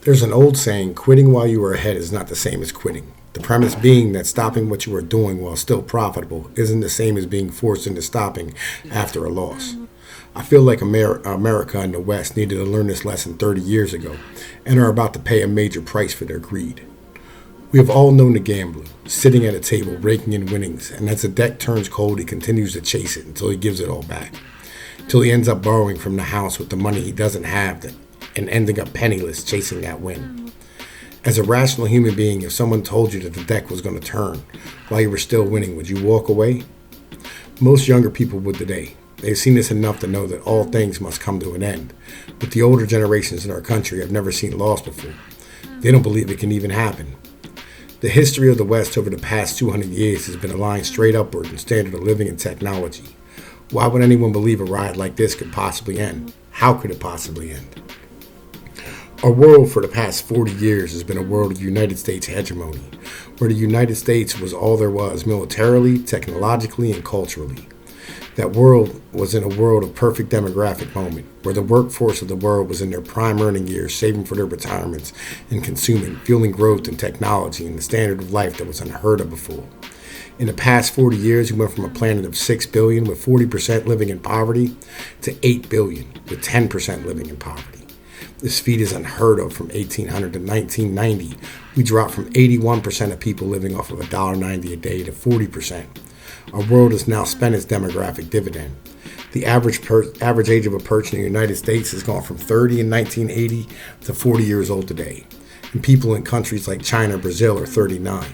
There's an old saying, quitting while you are ahead is not the same as quitting. The premise being that stopping what you are doing while still profitable isn't the same as being forced into stopping after a loss. I feel like America and the West needed to learn this lesson 30 years ago and are about to pay a major price for their greed. We have all known the gambler, sitting at a table raking in winnings, and as the deck turns cold, he continues to chase it until he gives it all back. Till he ends up borrowing from the house with the money he doesn't have and ending up penniless chasing that win. As a rational human being, if someone told you that the deck was going to turn while you were still winning, would you walk away? Most younger people would today. They've seen this enough to know that all things must come to an end. But the older generations in our country have never seen loss before. They don't believe it can even happen. The history of the West over the past 200 years has been a line straight upward in standard of living and technology. Why would anyone believe a ride like this could possibly end? How could it possibly end? Our world for the past 40 years has been a world of United States hegemony, where the United States was all there was militarily, technologically, and culturally. That world was in a world of perfect demographic moment, where the workforce of the world was in their prime earning years, saving for their retirements and consuming, fueling growth in technology and the standard of life that was unheard of before. In the past 40 years, we went from a planet of 6 billion with 40% living in poverty to 8 billion with 10% living in poverty. This feat is unheard of. From 1800 to 1990. We dropped from 81% of people living off of $1.90 a day to 40%. Our world has now spent its demographic dividend. The average age of a person in the United States has gone from 30 in 1980 to 40 years old today. And people in countries like China or Brazil are 39.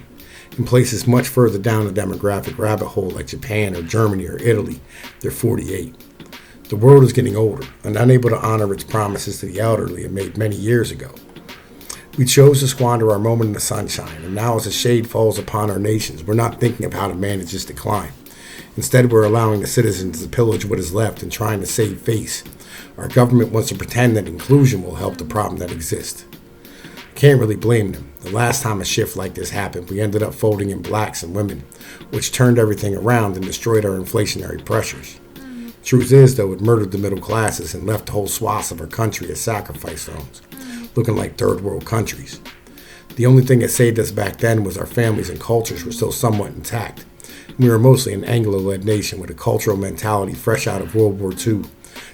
In places much further down the demographic rabbit hole like Japan or Germany or Italy, they're 48. The world is getting older and unable to honor its promises to the elderly it made many years ago. We chose to squander our moment in the sunshine, and now as the shade falls upon our nations, we're not thinking of how to manage this decline. Instead, we're allowing the citizens to pillage what is left and trying to save face. Our government wants to pretend that inclusion will help the problem that exists. Can't really blame them. The last time a shift like this happened, we ended up folding in blacks and women, which turned everything around and destroyed our inflationary pressures. Truth is, though, it murdered the middle classes and left whole swaths of our country as sacrifice zones, looking like third world countries. The only thing that saved us back then was our families and cultures were still somewhat intact. We were mostly an Anglo-led nation with a cultural mentality fresh out of World War II,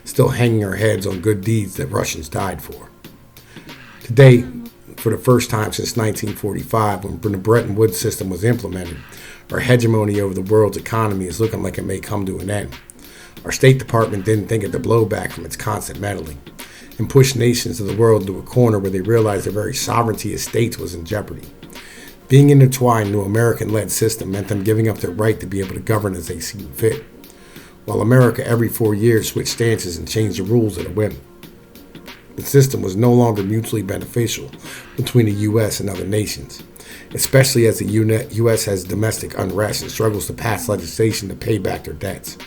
still hanging our heads on good deeds that Russians died for. Today, for the first time since 1945, when the Bretton Woods system was implemented, our hegemony over the world's economy is looking like it may come to an end. Our State Department didn't think of the blowback from its constant meddling and pushed nations of the world into a corner where they realized their very sovereignty as states was in jeopardy. Being intertwined into an American-led system meant them giving up their right to be able to govern as they see fit, while America every 4 years switched stances and changed the rules at a whim. The system was no longer mutually beneficial between the U.S. and other nations, especially as the U.S. has domestic unrest and struggles to pass legislation to pay back their debts,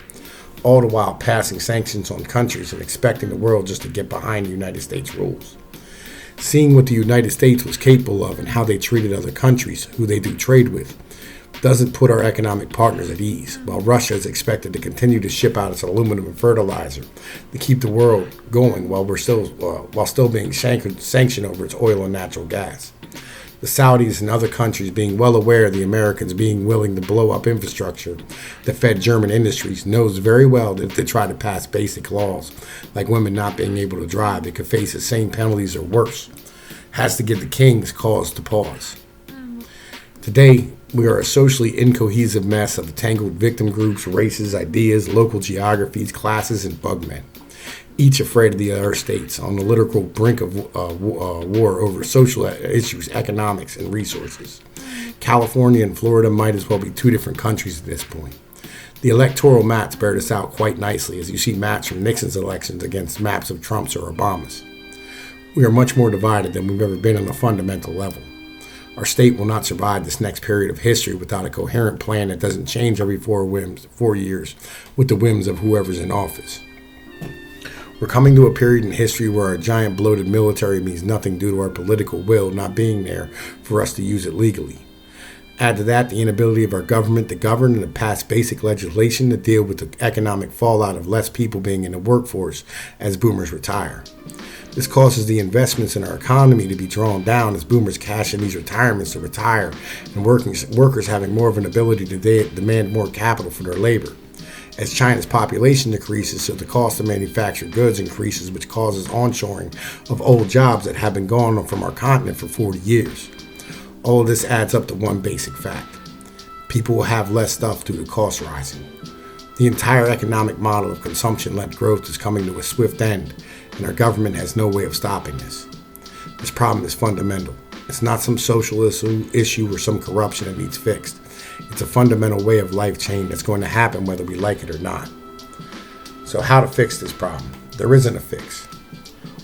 all the while passing sanctions on countries and expecting the world just to get behind the United States rules. Seeing what the United States was capable of and how they treated other countries who they do trade with doesn't put our economic partners at ease, while Russia is expected to continue to ship out its aluminum and fertilizer to keep the world going while still being sanctioned over its oil and natural gas. The Saudis and other countries being well aware of the Americans being willing to blow up infrastructure that fed German industries knows very well that if they try to pass basic laws like women not being able to drive, they could face the same penalties or worse. Has to give the kings cause to pause. Today, we are a socially incohesive mess of tangled victim groups, races, ideas, local geographies, classes, and bugmen, each afraid of the other states, on the literal brink of war over social issues, economics, and resources. California and Florida might as well be two different countries at this point. The electoral maps bear this out quite nicely as you see maps from Nixon's elections against maps of Trump's or Obama's. We are much more divided than we've ever been on a fundamental level. Our state will not survive this next period of history without a coherent plan that doesn't change every 4 years with the whims of whoever's in office. We're coming to a period in history where our giant bloated military means nothing due to our political will not being there for us to use it legally. Add to that the inability of our government to govern and to pass basic legislation to deal with the economic fallout of less people being in the workforce as boomers retire. This causes the investments in our economy to be drawn down as boomers cash in these retirements to retire and workers having more of an ability to demand more capital for their labor. As China's population decreases, so the cost of manufactured goods increases, which causes onshoring of old jobs that have been gone from our continent for 40 years. All of this adds up to one basic fact. People will have less stuff due to costs rising. The entire economic model of consumption-led growth is coming to a swift end, and our government has no way of stopping this. This problem is fundamental. It's not some social issue or some corruption that needs fixed. It's a fundamental way of life change that's going to happen whether we like it or not. So how to fix this problem? There isn't a fix.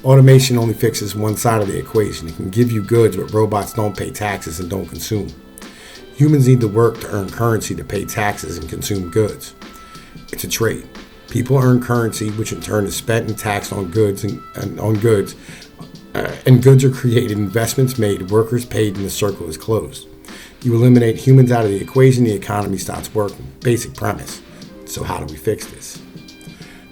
Automation only fixes one side of the equation. It can give you goods, but robots don't pay taxes and don't consume. Humans need to work to earn currency to pay taxes and consume goods. It's a trade. People earn currency, which in turn is spent and taxed on goods, and goods are created, investments made, workers paid, and the circle is closed. You eliminate humans out of the equation, the economy stops working. Basic premise. So how do we fix this?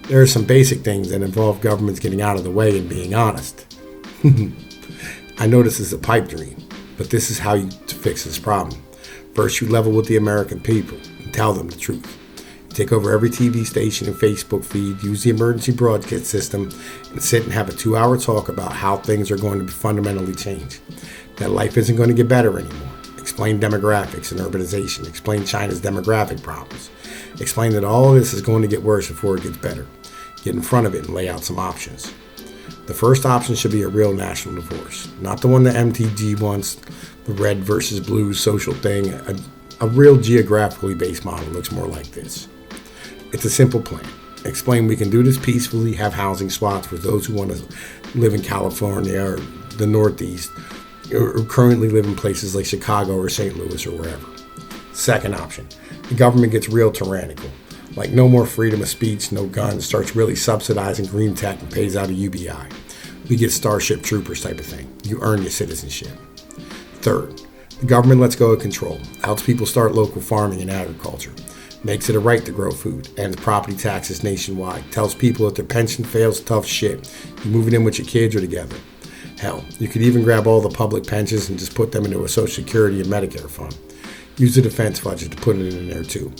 There are some basic things that involve governments getting out of the way and being honest. I know this is a pipe dream, but this is how you fix this problem. First, you level with the American people and tell them the truth. Take over every TV station and Facebook feed, use the emergency broadcast system, and sit and have a 2-hour talk about how things are going to be fundamentally changed. That life isn't going to get better anymore. Explain demographics and urbanization. Explain China's demographic problems. Explain that all of this is going to get worse before it gets better. Get in front of it and lay out some options. The first option should be a real national divorce, not the one that MTG wants, the red versus blue social thing. A real geographically based model looks more like this. It's a simple plan. Explain we can do this peacefully, have housing swaps for those who want to live in California or the Northeast, or currently live in places like Chicago or St. Louis or wherever. Second option, the government gets real tyrannical. Like no more freedom of speech, no guns, starts really subsidizing green tech and pays out a UBI. We get Starship Troopers type of thing. You earn your citizenship. Third, the government lets go of control, helps people start local farming and agriculture, makes it a right to grow food, ends property taxes nationwide, tells people if their pension fails, tough shit. You move it in with your kids or together. Hell, you could even grab all the public pensions and just put them into a Social Security and Medicare fund. Use the defense budget to put it in there too.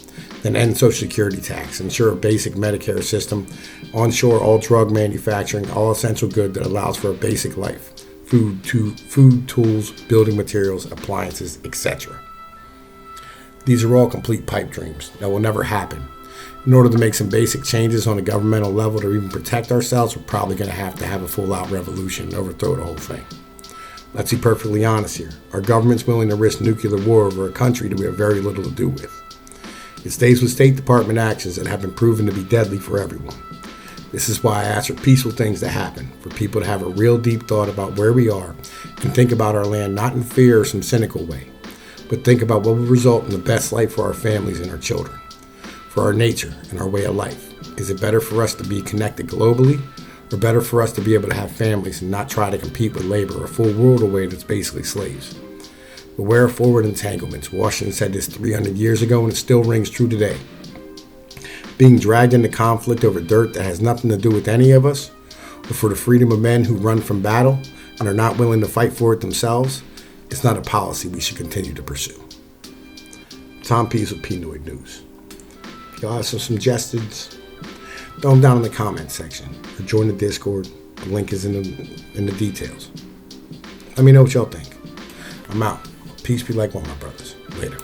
Then end Social Security tax, ensure a basic Medicare system, onshore all drug manufacturing, all essential good that allows for a basic life. Food, tools, building materials, appliances, etc. These are all complete pipe dreams that will never happen. In order to make some basic changes on a governmental level to even protect ourselves, we're probably going to have a full-out revolution and overthrow the whole thing. Let's be perfectly honest here. Our government's willing to risk nuclear war over a country that we have very little to do with. It stays with State Department actions that have been proven to be deadly for everyone. This is why I ask for peaceful things to happen, for people to have a real deep thought about where we are and think about our land not in fear or some cynical way, but think about what will result in the best life for our families and our children, for our nature and our way of life. Is it better for us to be connected globally, or better for us to be able to have families and not try to compete with labor, a full world away that's basically slaves? Beware of forward entanglements. Washington said this 300 years ago and it still rings true today. Being dragged into conflict over dirt that has nothing to do with any of us, or for the freedom of men who run from battle and are not willing to fight for it themselves, is not a policy we should continue to pursue. Tom Pease with Pnoid News. If y'all have some suggestions, throw them down in the comments section or join the Discord. The link is in the details. Let me know what y'all think. I'm out. Peace be like one, my brothers. Later.